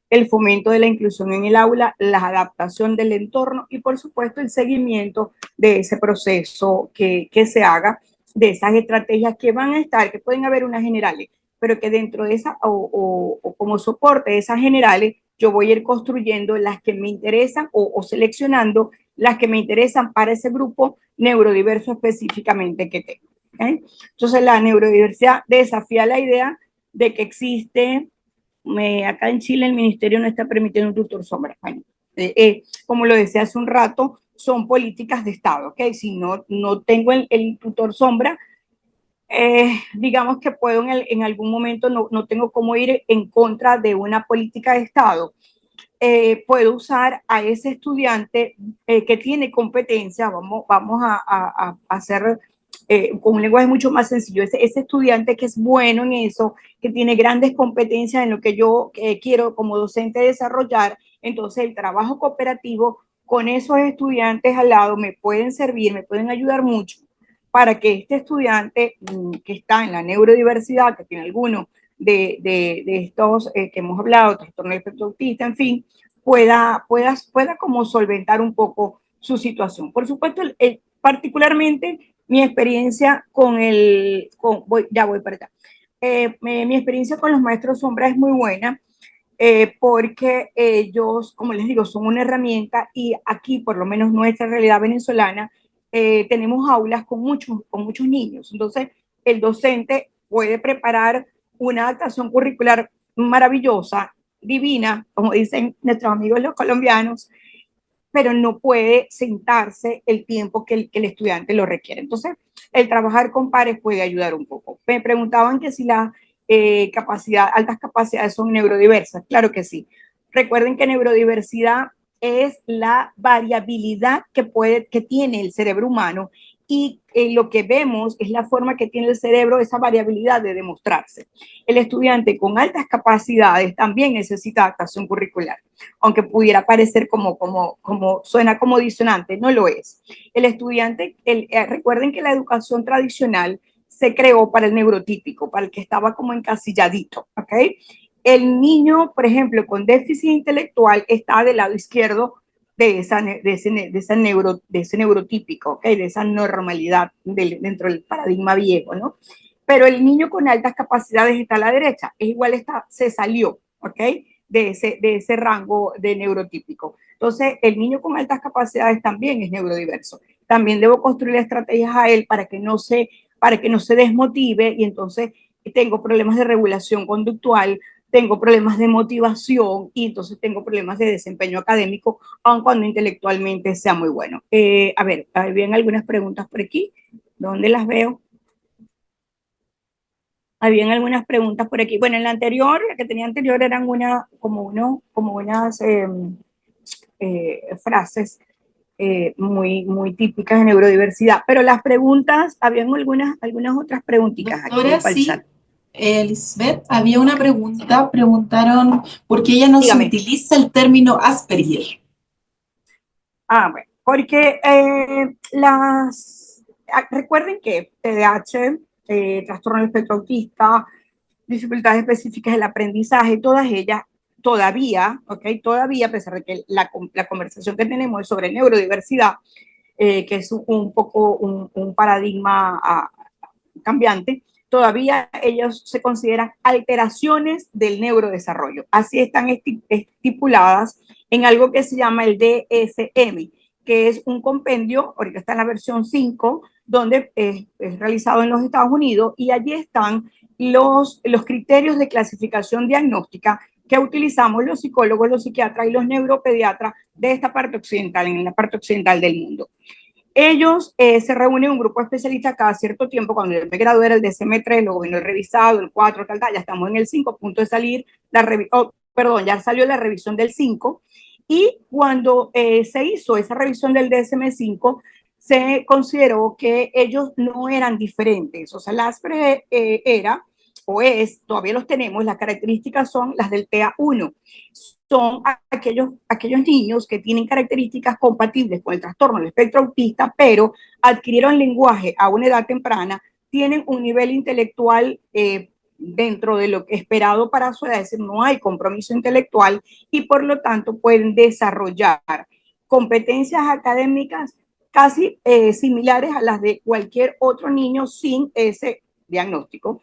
El fomento de la inclusión en el aula, la adaptación del entorno y, por supuesto, el seguimiento de ese proceso que se haga, de esas estrategias que van a estar, que pueden haber unas generales, pero que dentro de esa o como soporte de esas generales, yo voy a ir construyendo las que me interesan o seleccionando las que me interesan para ese grupo neurodiverso específicamente que tengo. ¿Okay? Entonces, la neurodiversidad desafía la idea de que existe acá en Chile el ministerio no está permitiendo un tutor sombra. Como lo decía hace un rato, son políticas de Estado, ¿ok? Si no tengo el tutor sombra, digamos que puedo en algún momento, no tengo cómo ir en contra de una política de Estado. Puedo usar a ese estudiante que tiene competencia, vamos a hacer con un lenguaje mucho más sencillo, ese estudiante que es bueno en eso, que tiene grandes competencias en lo que yo quiero como docente desarrollar, entonces el trabajo cooperativo con esos estudiantes al lado me pueden servir, me pueden ayudar mucho para que este estudiante que está en la neurodiversidad, que tiene algunos de estos que hemos hablado, trastorno del espectro autista, en fin, pueda como solventar un poco su situación. Por supuesto, particularmente mi experiencia ya voy para acá. Mi experiencia con los maestros sombra es muy buena porque ellos, como les digo, son una herramienta y aquí, por lo menos nuestra realidad venezolana, tenemos aulas con muchos niños. Entonces, el docente puede preparar una adaptación curricular maravillosa, divina, como dicen nuestros amigos los colombianos, pero no puede sentarse el tiempo que el estudiante lo requiere. Entonces, el trabajar con pares puede ayudar un poco. Me preguntaban que si las altas capacidades son neurodiversas. Claro que sí. Recuerden que neurodiversidad es la variabilidad que tiene el cerebro humano y lo que vemos es la forma que tiene el cerebro esa variabilidad de demostrarse. El estudiante con altas capacidades también necesita adaptación curricular, aunque pudiera parecer como suena como disonante, no lo es. El estudiante, recuerden que la educación tradicional se creó para el neurotípico, para el que estaba como encasilladito, ¿ok? El niño, por ejemplo, con déficit intelectual está del lado izquierdo de ese neurotípico, ¿okay? De esa normalidad dentro del paradigma viejo, ¿no? Pero el niño con altas capacidades está a la derecha, es igual, se salió, ¿ok? De ese rango de neurotípico. Entonces, el niño con altas capacidades también es neurodiverso. También debo construir estrategias a él para que no se desmotive y entonces tengo problemas de regulación conductual, tengo problemas de motivación y entonces tengo problemas de desempeño académico, aun cuando intelectualmente sea muy bueno. A ver, habían algunas preguntas por aquí. ¿Dónde las veo? Habían algunas preguntas por aquí. Bueno, en la anterior, la que tenía anterior eran como unas frases muy típicas de neurodiversidad, pero las preguntas, habían algunas otras preguntitas Doctora, aquí para el sí, chat. Lisbeth, había una pregunta, preguntaron por qué ella no se Dígame. utiliza el término Asperger. Bueno, porque recuerden que TDAH, trastorno del espectro autista, dificultades específicas del aprendizaje, todas ellas todavía, ¿ok? Todavía, a pesar de que la conversación que tenemos es sobre neurodiversidad, que es un poco un paradigma cambiante, todavía ellos se consideran alteraciones del neurodesarrollo. Así están estipuladas en algo que se llama el DSM, que es un compendio, ahorita está en la versión 5, donde es realizado en los Estados Unidos, y allí están los criterios de clasificación diagnóstica que utilizamos los psicólogos, los psiquiatras y los neuropediatras de esta parte occidental, en la parte occidental del mundo. Ellos se reúnen un grupo de especialistas cada cierto tiempo. Cuando yo me gradué era el DSM-3, luego vino el revisado, el 4, tal, ya estamos en el 5, a punto de salir ya salió la revisión del 5, y cuando se hizo esa revisión del DSM-5, se consideró que ellos no eran diferentes. O sea, el Asperger era, o es, todavía los tenemos, las características son las del TEA1. Son aquellos niños que tienen características compatibles con el trastorno del espectro autista, pero adquirieron lenguaje a una edad temprana, tienen un nivel intelectual dentro de lo esperado para su edad, es decir, no hay compromiso intelectual, y por lo tanto pueden desarrollar competencias académicas casi similares a las de cualquier otro niño sin ese diagnóstico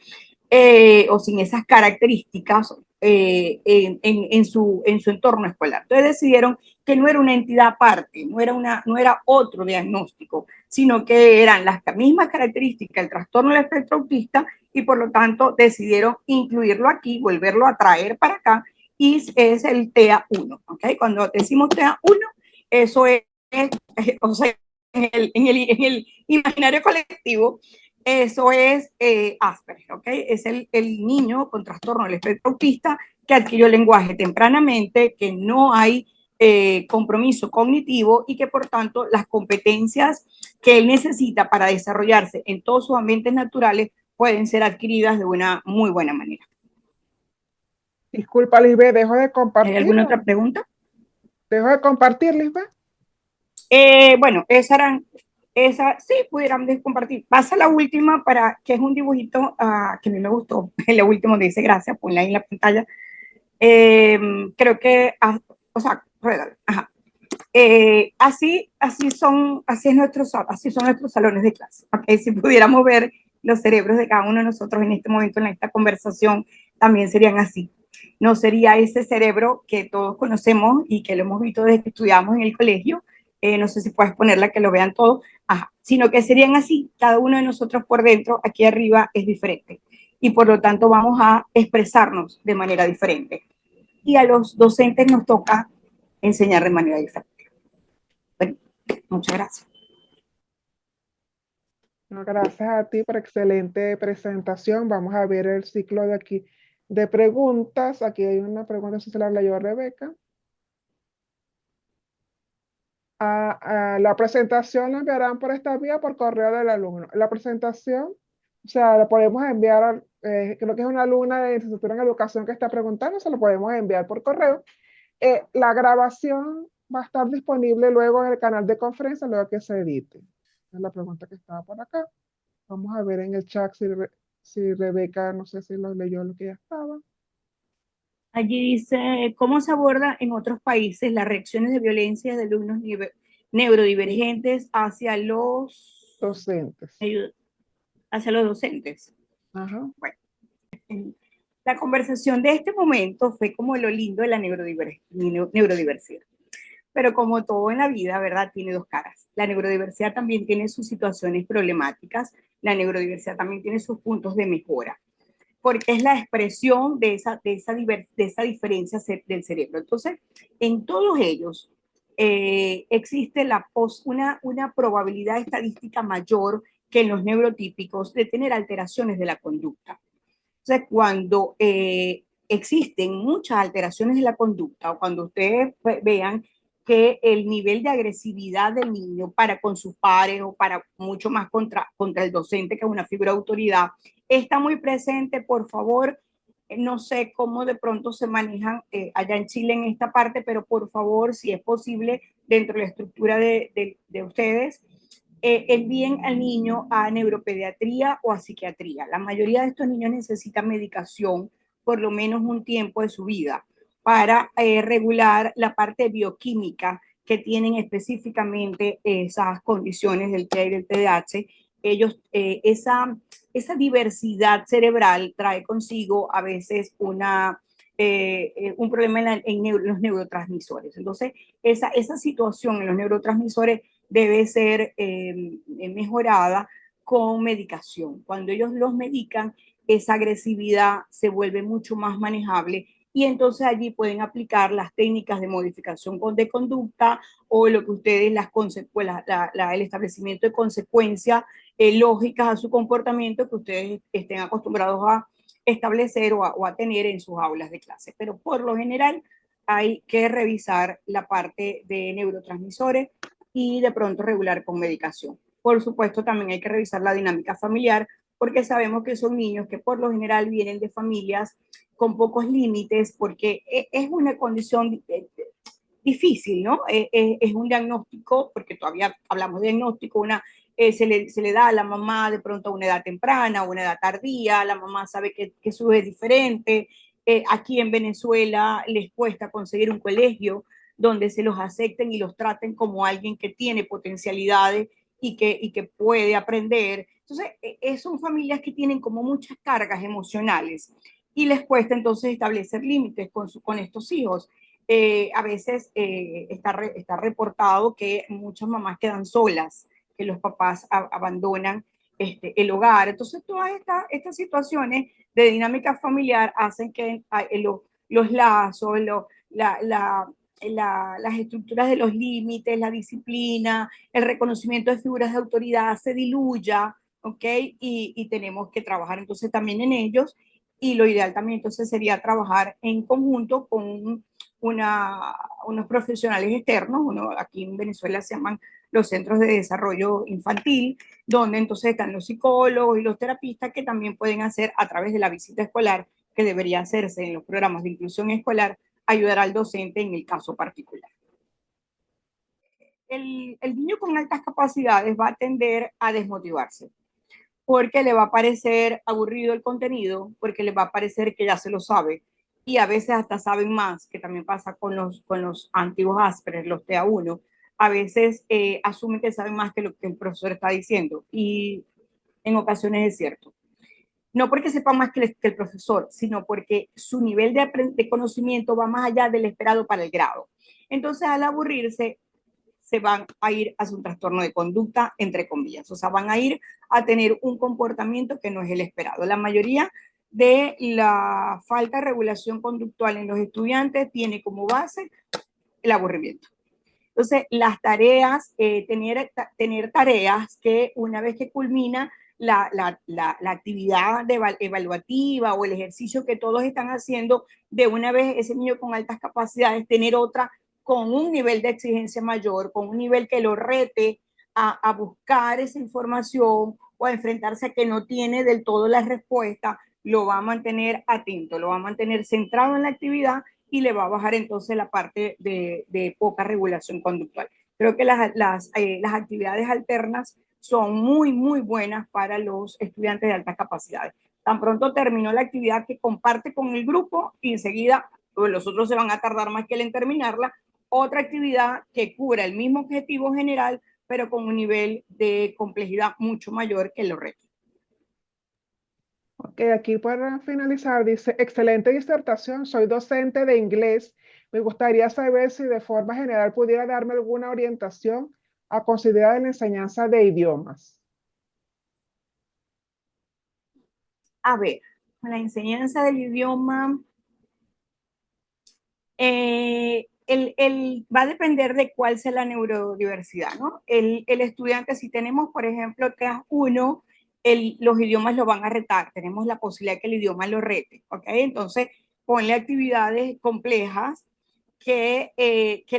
o sin esas características en su entorno escolar. Entonces decidieron que no era una entidad aparte, no era otro diagnóstico, sino que eran las mismas características del trastorno del espectro autista, y por lo tanto decidieron incluirlo aquí, volverlo a traer para acá, y es el TEA1. ¿Okay? Cuando decimos TEA1, eso es o sea, en el imaginario colectivo, eso es Asperger, ¿ok? Es el niño con trastorno del espectro autista que adquirió lenguaje tempranamente, que no hay compromiso cognitivo, y que por tanto las competencias que él necesita para desarrollarse en todos sus ambientes naturales pueden ser adquiridas de una muy buena manera. Disculpa, Lisbeth, dejo de compartir. ¿Hay alguna otra pregunta? ¿Dejo de compartir, Lisbeth? Bueno, esa sí pudieran compartir. Pasa la última, que es un dibujito que a mí me gustó. La última dice gracias, ponla ahí en la pantalla. Creo que, o sea, ajá. Así son nuestros salones de clase. ¿Okay? Si pudiéramos ver los cerebros de cada uno de nosotros en este momento, en esta conversación, también serían así. No sería ese cerebro que todos conocemos y que lo hemos visto desde que estudiamos en el colegio. No sé si puedes ponerla que lo vean todos, sino que serían así. Cada uno de nosotros por dentro, aquí arriba, es diferente, y por lo tanto vamos a expresarnos de manera diferente. Y a los docentes nos toca enseñar de manera diferente. Bueno, muchas gracias. No, gracias a ti por excelente presentación. Vamos a ver el ciclo de aquí de preguntas. Aquí hay una pregunta, si se la leyó Rebeca. La presentación la enviarán por esta vía por correo del alumno. La presentación, o sea, la podemos enviar, creo que es una alumna de licenciatura en educación que está preguntando, se lo podemos enviar por correo. La grabación va a estar disponible luego en el canal de conferencia, luego que se edite. Es la pregunta que estaba por acá. Vamos a ver en el chat si Rebeca, no sé si lo leyó lo que ya estaba. Allí dice, ¿cómo se aborda en otros países las reacciones de violencia de alumnos neurodivergentes hacia los docentes? Hacia los docentes. Ajá. Bueno, la conversación de este momento fue como lo lindo de la neurodiversidad. Pero como todo en la vida, ¿verdad? Tiene dos caras. La neurodiversidad también tiene sus situaciones problemáticas, la neurodiversidad también tiene sus puntos de mejora, porque es la expresión de esa diferencia del cerebro. Entonces, en todos ellos existe una probabilidad estadística mayor que en los neurotípicos de tener alteraciones de la conducta. Entonces, cuando existen muchas alteraciones de la conducta, o cuando ustedes vean que el nivel de agresividad del niño para con sus pares o para mucho más contra el docente, que es una figura de autoridad, está muy presente, por favor, no sé cómo de pronto se manejan allá en Chile en esta parte, pero por favor, si es posible, dentro de la estructura de ustedes, envíen al niño a neuropediatría o a psiquiatría. La mayoría de estos niños necesitan medicación por lo menos un tiempo de su vida para regular la parte bioquímica que tienen específicamente esas condiciones del TEA y del TDAH ellos, esa diversidad cerebral trae consigo a veces un problema los neurotransmisores. Entonces, esa situación en los neurotransmisores debe ser mejorada con medicación. Cuando ellos los medican, esa agresividad se vuelve mucho más manejable y entonces allí pueden aplicar las técnicas de modificación de conducta o lo que ustedes, el establecimiento de consecuencias lógicas a su comportamiento que ustedes estén acostumbrados a establecer o a tener en sus aulas de clase. Pero por lo general hay que revisar la parte de neurotransmisores y de pronto regular con medicación. Por supuesto, también hay que revisar la dinámica familiar porque sabemos que son niños que por lo general vienen de familias con pocos límites porque es una condición difícil, ¿no? Es un diagnóstico, porque todavía hablamos de diagnóstico, se le da a la mamá de pronto a una edad temprana o una edad tardía, la mamá sabe que su es diferente. Aquí en Venezuela les cuesta conseguir un colegio donde se los acepten y los traten como alguien que tiene potencialidades y que puede aprender. Entonces, son familias que tienen como muchas cargas emocionales y les cuesta entonces establecer límites con estos hijos. A veces está reportado que muchas mamás quedan solas, que los papás abandonan el hogar. Entonces, todas estas situaciones de dinámica familiar hacen que los lazos, las estructuras de los límites, la disciplina, el reconocimiento de figuras de autoridad se diluya, ¿ok? Y tenemos que trabajar entonces también en ellos. Y lo ideal también entonces sería trabajar en conjunto con unos profesionales externos, aquí en Venezuela se llaman los centros de desarrollo infantil, donde entonces están los psicólogos y los terapistas que también pueden hacer a través de la visita escolar, que debería hacerse en los programas de inclusión escolar, ayudar al docente en el caso particular. El niño con altas capacidades va a tender a desmotivarse porque le va a parecer aburrido el contenido, porque le va a parecer que ya se lo sabe, y a veces hasta saben más, que también pasa con los antiguos Asperger, los TA1, a veces asumen que saben más que lo que el profesor está diciendo, y en ocasiones es cierto. No porque sepan más que el profesor, sino porque su nivel de conocimiento va más allá del esperado para el grado. Entonces, al aburrirse, se van a ir hacia un trastorno de conducta, entre comillas. O sea, van a ir a tener un comportamiento que no es el esperado. La mayoría de la falta de regulación conductual en los estudiantes tiene como base el aburrimiento. Entonces, las tareas, tener tareas que una vez que culmina la actividad evaluativa o el ejercicio que todos están haciendo, de una vez ese niño con altas capacidades, tener otra con un nivel de exigencia mayor, con un nivel que lo rete a buscar esa información o a enfrentarse a que no tiene del todo la respuesta, lo va a mantener atento, lo va a mantener centrado en la actividad y le va a bajar entonces la parte de poca regulación conductual. Creo que las actividades alternas son muy, muy buenas para los estudiantes de altas capacidades. Tan pronto terminó la actividad que comparte con el grupo y enseguida pues, los otros se van a tardar más que él en terminarla, otra actividad que cubra el mismo objetivo general, pero con un nivel de complejidad mucho mayor que los retos. Ok, aquí para finalizar dice, excelente disertación, soy docente de inglés. Me gustaría saber si de forma general pudiera darme alguna orientación a considerar en la enseñanza de idiomas. A ver, la enseñanza del idioma va a depender de cuál sea la neurodiversidad, ¿no? El estudiante, si tenemos, por ejemplo, TEAS 1, los idiomas lo van a retar, tenemos la posibilidad que el idioma lo rete, ¿ok? Entonces, ponle actividades complejas que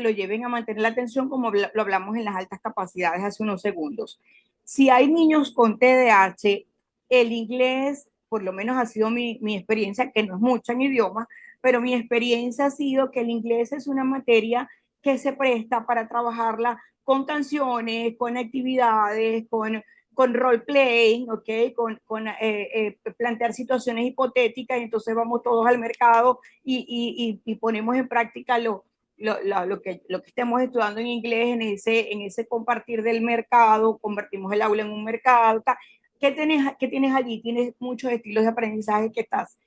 lo lleven a mantener la atención, como lo hablamos en las altas capacidades hace unos segundos. Si hay niños con TDAH, el inglés, por lo menos ha sido mi experiencia, que no es mucha en idiomas, pero mi experiencia ha sido que el inglés es una materia que se presta para trabajarla con canciones, con actividades, con role playing, ¿ok? Con plantear situaciones hipotéticas, y entonces vamos todos al mercado y ponemos en práctica lo que estemos estudiando en inglés, en ese compartir del mercado, convertimos el aula en un mercado. ¿Qué tienes allí? Tienes muchos estilos de aprendizaje que estás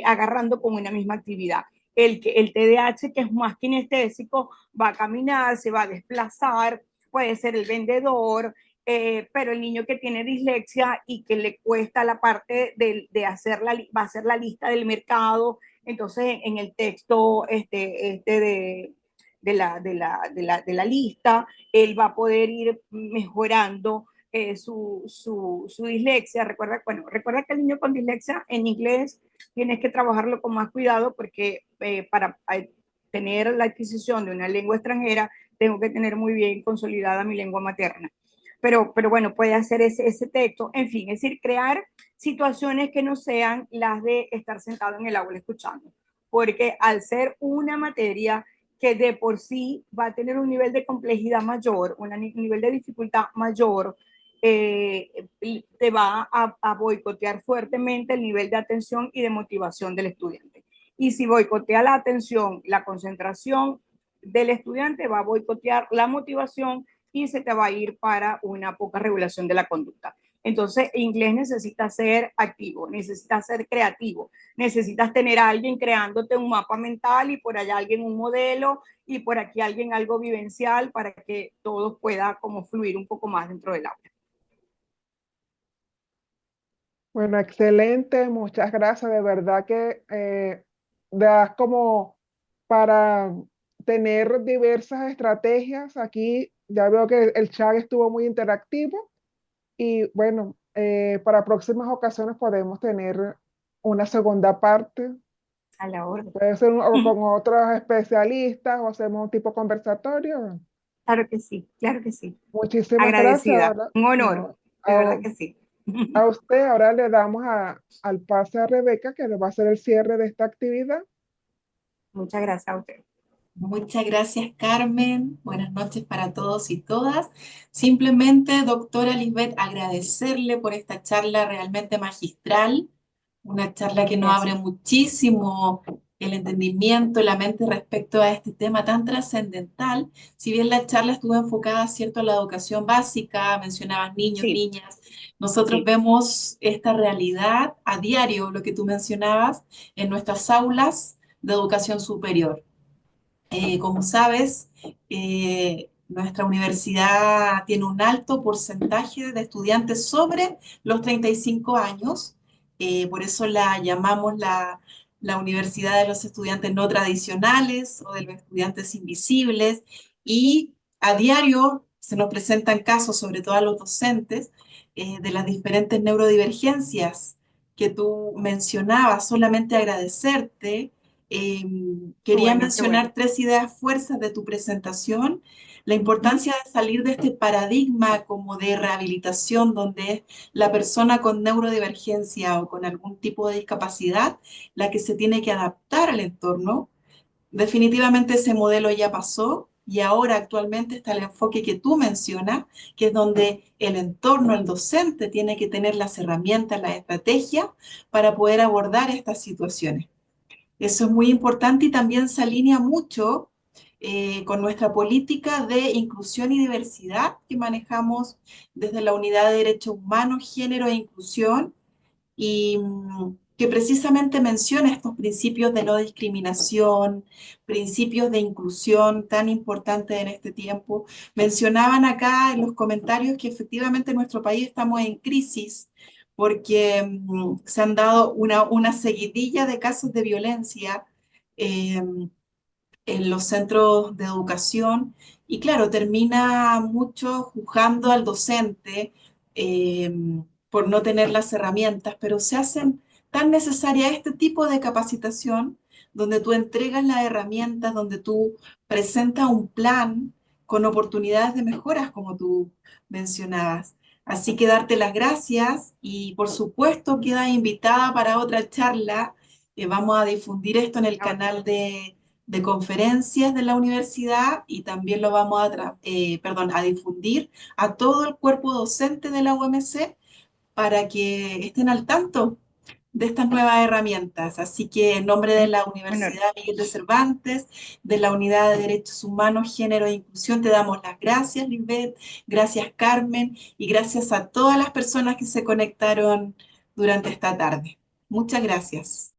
agarrando con una misma actividad. El TDAH, que es más kinestésico, va a caminar, se va a desplazar, puede ser el vendedor, pero el niño que tiene dislexia y que le cuesta la parte de hacer va a hacer la lista del mercado, entonces en el texto de la lista, él va a poder ir mejorando su dislexia. Recuerda que el niño con dislexia en inglés tienes que trabajarlo con más cuidado porque para tener la adquisición de una lengua extranjera tengo que tener muy bien consolidada mi lengua materna. Pero bueno, puede hacer ese texto, en fin, es decir, crear situaciones que no sean las de estar sentado en el aula escuchando, porque al ser una materia que de por sí va a tener un nivel de complejidad mayor, un nivel de dificultad mayor, te va a boicotear fuertemente el nivel de atención y de motivación del estudiante. Y si boicotea la atención, la concentración del estudiante, va a boicotear la motivación y se te va a ir para una poca regulación de la conducta. Entonces, inglés necesita ser activo, necesita ser creativo, necesitas tener a alguien creándote un mapa mental y por allá alguien un modelo y por aquí alguien algo vivencial para que todo pueda como fluir un poco más dentro del aula. Bueno, excelente, muchas gracias. De verdad que das como para tener diversas estrategias. Aquí ya veo que el chat estuvo muy interactivo y bueno, para próximas ocasiones podemos tener una segunda parte. A la orden. Puede ser o con otros especialistas o hacemos un tipo conversatorio. Claro que sí, claro que sí. Muchísimas gracias. Agradecida, Ahora, un honor, no, de verdad que sí. a usted ahora le damos al pase a Rebeca, que le va a hacer el cierre de esta actividad. Muchas gracias a usted. Muchas gracias, Carmen. Buenas noches para todos y todas. Simplemente, doctora Lisbeth, agradecerle por esta charla realmente magistral, una charla que nos abre Gracias. muchísimo el entendimiento, la mente respecto a este tema tan trascendental. Si bien la charla estuvo enfocada, cierto, a la educación básica, mencionabas niños, Sí, niñas, nosotros sí, vemos esta realidad a diario, lo que tú mencionabas, en nuestras aulas de educación superior. Como sabes, nuestra universidad tiene un alto porcentaje de estudiantes sobre los 35 años, por eso la llamamos la Universidad de los Estudiantes No Tradicionales o de los Estudiantes Invisibles, y a diario se nos presentan casos, sobre todo a los docentes, de las diferentes neurodivergencias que tú mencionabas. Solamente agradecerte. Quería qué bueno. mencionar tres ideas fuerzas de tu presentación. La Ujú. importancia de salir de este paradigma como de rehabilitación, donde es la persona con neurodivergencia o con algún tipo de discapacidad la que se tiene que adaptar al entorno. Definitivamente ese modelo ya pasó y ahora actualmente está el enfoque que tú mencionas, que es donde el entorno, el docente, tiene que tener las herramientas, las estrategias para poder abordar estas situaciones. Eso es muy importante y también se alinea mucho con nuestra política de inclusión y diversidad que manejamos desde la Unidad de Derechos Humanos, Género e Inclusión, y que precisamente menciona estos principios de no discriminación, principios de inclusión tan importantes en este tiempo. Mencionaban acá en los comentarios que efectivamente en nuestro país estamos en crisis porque se han dado una seguidilla de casos de violencia eh, en los centros de educación y claro, termina mucho juzgando al docente eh, por no tener las herramientas, pero se hacen tan necesaria este tipo de capacitación donde tú entregas las herramientas, donde tú presentas un plan con oportunidades de mejoras, como tú mencionabas. Así que darte las gracias y por supuesto queda invitada para otra charla. Vamos a difundir esto en el Ahora, canal de conferencias de la universidad y también lo vamos a difundir a todo el cuerpo docente de la UMC para que estén al tanto de estas nuevas herramientas. Así que en nombre de la Bueno, Universidad Miguel de Cervantes, de la Unidad de Derechos Humanos, Género e Inclusión, te damos las gracias, Lisbeth, gracias, Carmen, y gracias a todas las personas que se conectaron durante esta tarde. Muchas gracias.